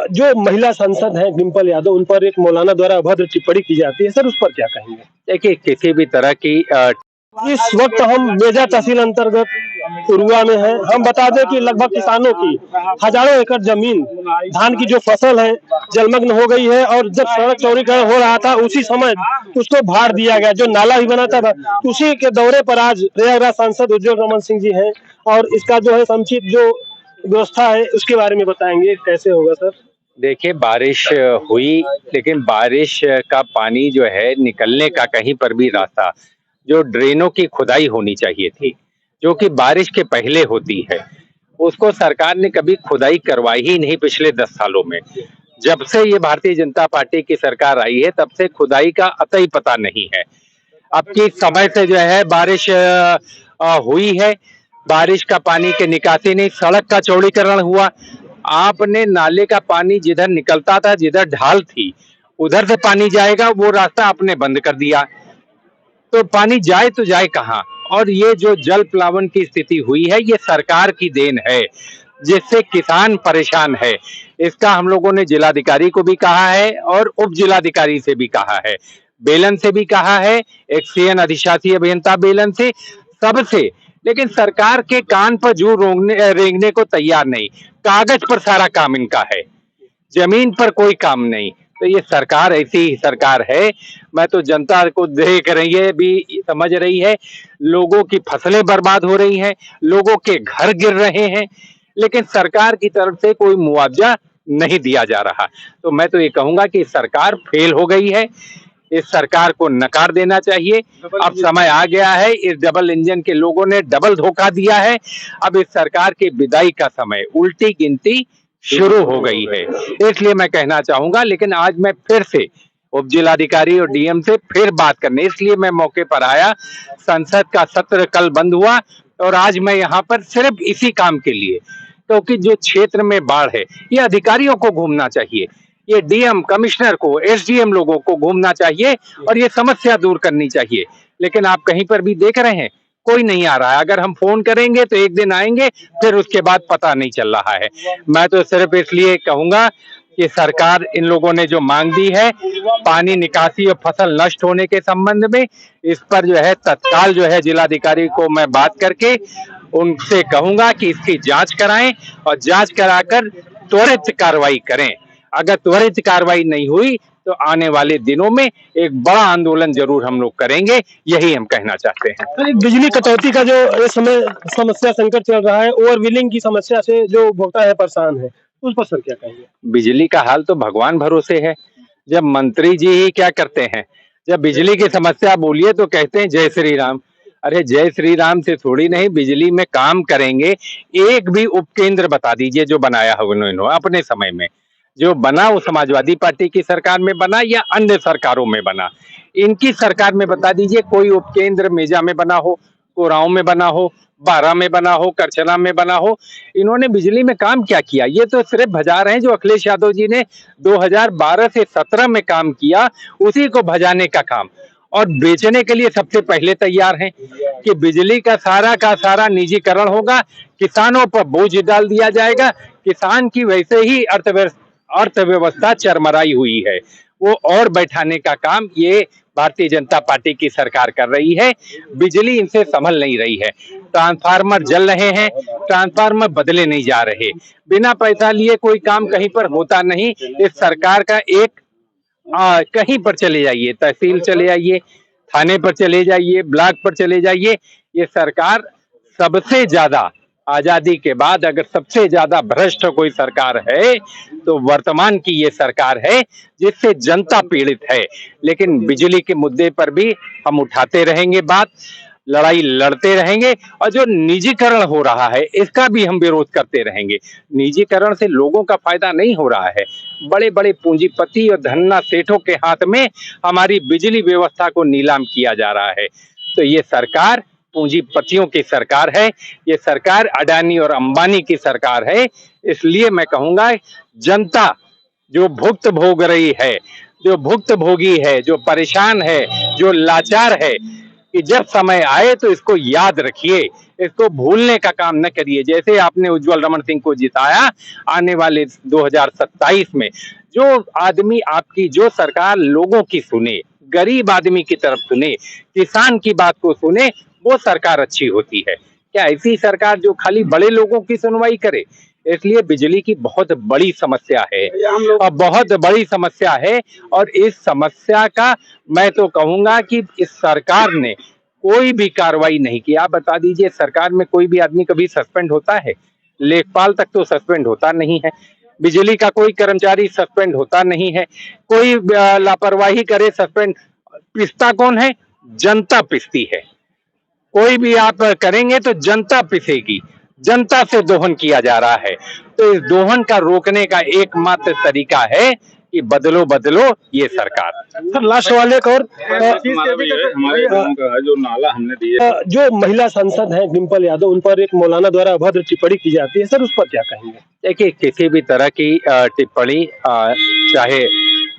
जो महिला सांसद हैं डिम्पल यादव, उन पर एक मौलाना द्वारा अभद्र टिप्पणी की जाती है, सर उस पर क्या कहेंगे? देखिए, किसी भी तरह की इस वक्त हम बेजा तहसील अंतर्गत उरुआ में हैं। हम बता दें कि लगभग किसानों की हजारों एकड़ जमीन, धान की जो फसल है, जलमग्न हो गई है और जब सड़क चौड़ीकरण हो रहा था उसी समय उसको भार दिया गया, जो नाला भी बना था। उसी के दौरे पर आज प्रयागराज सांसद उज्जवल रमन सिंह जी हैं और इसका जो है समुचित जो व्यवस्था है उसके बारे में बताएंगे, कैसे होगा सर? देखिए, बारिश हुई, लेकिन बारिश का पानी जो है निकलने का कहीं पर भी रास्ता, जो ड्रेनों की खुदाई होनी चाहिए थी, जो कि बारिश के पहले होती है, उसको सरकार ने कभी खुदाई करवाई ही नहीं पिछले 10 सालों में। जब से ये भारतीय जनता पार्टी की सरकार आई है तब से खुदाई का अतई पता नहीं है। अब की समय से जो है बारिश हुई है, बारिश का पानी के निकासी नहीं, सड़क का चौड़ीकरण हुआ। आपने नाले का पानी जिधर निकलता था, जिधर ढाल थी, उधर से पानी जाएगा, वो रास्ता आपने बंद कर दिया। तो पानी जाए तो जाए कहाँ? और ये जो जल प्लावन की स्थिति हुई है, ये सरकार की देन है, जिससे किसान परेशान है। इसका हम लोगों ने जिलाधिकारी को भी कहा है और उप जिलाधिकारी से भी कहा है, बेलन से भी कहा है, एक्सीएन अधिशासी अभियंता बेलन से, सबसे। लेकिन सरकार के कान पर जू रेंगने को तैयार नहीं। कागज पर सारा काम इनका है, जमीन पर कोई काम नहीं। तो ये सरकार ऐसी ही सरकार है। मैं तो जनता को देख रही है भी समझ रही है, लोगों की फसलें बर्बाद हो रही हैं, लोगों के घर गिर रहे हैं, लेकिन सरकार की तरफ से कोई मुआवजा नहीं दिया जा रहा। तो मैं तो ये कहूंगा कि सरकार फेल हो गई है, इस सरकार को नकार देना चाहिए। अब समय आ गया है, इस डबल इंजन के लोगों ने डबल धोखा दिया है। अब इस सरकार की विदाई का समय, उल्टी गिनती शुरू हो गई है। इसलिए मैं कहना चाहूंगा, लेकिन आज मैं फिर से उप जिलाधिकारी और डीएम से फिर बात करने इसलिए मैं मौके पर आया। संसद का सत्र कल बंद हुआ और आज मैं यहाँ पर सिर्फ इसी काम के लिए, क्योंकि जो क्षेत्र में बाढ़ है, ये अधिकारियों को घूमना चाहिए, ये डीएम कमिश्नर को, एसडीएम लोगों को घूमना चाहिए और ये समस्या दूर करनी चाहिए। लेकिन आप कहीं पर भी देख रहे हैं, कोई नहीं आ रहा है। अगर हम फोन करेंगे तो एक दिन आएंगे, फिर उसके बाद पता नहीं चल रहा है। मैं तो सिर्फ इसलिए कहूंगा कि सरकार, इन लोगों ने जो मांग दी है पानी निकासी और फसल नष्ट होने के संबंध में, इस पर जो है तत्काल जो है जिलाधिकारी को मैं बात करके उनसे कहूंगा कि इसकी जांच कराएं और जांच कराकर त्वरित कार्रवाई करें। अगर त्वरित कार्रवाई नहीं हुई तो आने वाले दिनों में एक बड़ा आंदोलन जरूर हम लोग करेंगे, यही हम कहना चाहते हैं। बिजली कटौती का जो इस समय समस्या संकट चल रहा है, ओवर बिलिंग की समस्या से जो उपभोक्ता है परेशान है, उस पर सर क्या कहेंगे? बिजली का हाल तो भगवान भरोसे है। जब मंत्री जी ही क्या करते हैं, जब बिजली की समस्या बोलिए तो कहते हैं जय श्री राम। अरे जय श्री राम से थोड़ी नहीं, बिजली में काम करेंगे। एक भी उपकेंद्र बता दीजिए जो बनाया हो इन्होंने अपने समय में, जो बना वो समाजवादी पार्टी की सरकार में बना या अन्य सरकारों में बना। इनकी सरकार में बता दीजिए कोई उपकेंद्र मेजा में बना हो, कोरांव में बना हो, बारा में बना हो, करछला में बना हो। इन्होंने बिजली में काम क्या किया? ये तो सिर्फ भजा रहे हैं जो अखिलेश यादव जी ने 2012 से 17 में काम किया, उसी को भजाने का काम। और बेचने के लिए सबसे पहले तैयार हैं कि बिजली का सारा निजीकरण होगा, किसानों पर बोझ डाल दिया जाएगा। किसान की वैसे ही अर्थव्यवस्था चरमराई हुई है, वो और बैठाने का काम ये भारतीय जनता पार्टी की सरकार कर रही है। बिजली इनसे संभल नहीं रही है। ट्रांसफार्मर जल रहे हैं, ट्रांसफार्मर बदले नहीं जा रहे, बिना पैसा लिए कोई काम कहीं पर होता नहीं। इस सरकार का एक कहीं पर चले जाइए, तहसील चले जाइए, थाने पर चले जाइए, ब्लॉक पर चले जाइए, ये सरकार सबसे ज्यादा आजादी के बाद अगर सबसे ज्यादा भ्रष्ट कोई सरकार है तो वर्तमान की ये सरकार है, जिससे जनता पीड़ित है। लेकिन बिजली के मुद्दे पर भी हम उठाते रहेंगे बात, लड़ाई लड़ते रहेंगे और जो निजीकरण हो रहा है इसका भी हम विरोध करते रहेंगे। निजीकरण से लोगों का फायदा नहीं हो रहा है, बड़े बड़े पूंजीपति और धन्ना सेठों के हाथ में हमारी बिजली व्यवस्था को नीलाम किया जा रहा है। तो ये सरकार पूंजीपतियों की सरकार है, ये सरकार अडानी और अंबानी की सरकार है। इसलिए मैं कहूंगा जनता जो भुक्त भोग रही है, जो भुक्त भोगी है, जो परेशान है, जो लाचार है, कि जब समय आए तो इसको याद रखिए, इसको भूलने का काम न करिए। जैसे आपने उज्जवल रमन सिंह को जिताया, आने वाले 2027 में जो आदमी आपकी जो सरकार लोगों की सुने, गरीब आदमी की तरफ सुने, किसान की बात को सुने, वो सरकार अच्छी होती है। क्या ऐसी सरकार जो खाली बड़े लोगों की सुनवाई करे? इसलिए बिजली की बहुत बड़ी समस्या है और बहुत बड़ी समस्या है, और इस समस्या का मैं तो कहूंगा कि इस सरकार ने कोई भी कार्रवाई नहीं की। आप बता दीजिए, सरकार में कोई भी आदमी कभी सस्पेंड होता है? लेखपाल तक तो सस्पेंड होता नहीं है, बिजली का कोई कर्मचारी सस्पेंड होता नहीं है, कोई लापरवाही करे सस्पेंड। पिसता कौन है? जनता पिसती है। कोई भी आप करेंगे तो जनता पिसेगी, जनता से दोहन किया जा रहा है। तो इस दोहन का रोकने का एकमात्र तरीका है कि बदलो बदलो ये सरकार। सर लास्ट सवाल एक और, हमारे गांव का है जो नाला हमने दिया, जो महिला सांसद हैं डिम्पल यादव, उन पर एक मौलाना द्वारा अभद्र टिप्पणी की जाती है, सर उस पर क्या कहेंगे? देखिए, किसी भी तरह की टिप्पणी चाहे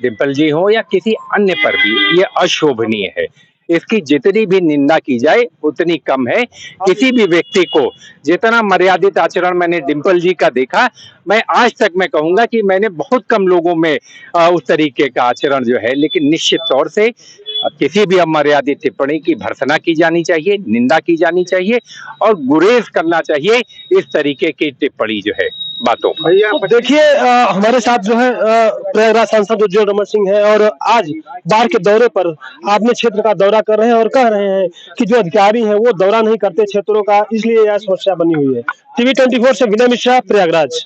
डिम्पल जी हो या किसी अन्य पर भी, ये अशोभनीय है। इसकी जितनी भी निंदा की जाए उतनी कम है। किसी भी व्यक्ति को जितना मर्यादित आचरण मैंने डिम्पल जी का देखा, मैं आज तक मैं कहूंगा कि मैंने बहुत कम लोगों में उस तरीके का आचरण जो है, लेकिन निश्चित तौर से किसी भी अमर्यादित टिप्पणी की भर्त्सना की जानी चाहिए, निंदा की जानी चाहिए और गुरेज करना चाहिए इस तरीके की टिप्पणी जो है बातों का। तो देखिए हमारे साथ जो है प्रयागराज सांसद उज्जवल रमन सिंह है, और आज बाढ़ के दौरे पर आपने क्षेत्र का दौरा कर रहे हैं और कह रहे हैं कि जो अधिकारी हैं वो दौरा नहीं करते क्षेत्रों का, इसलिए यह समस्या बनी हुई है। टीवी 24 से विनय मिश्रा, प्रयागराज।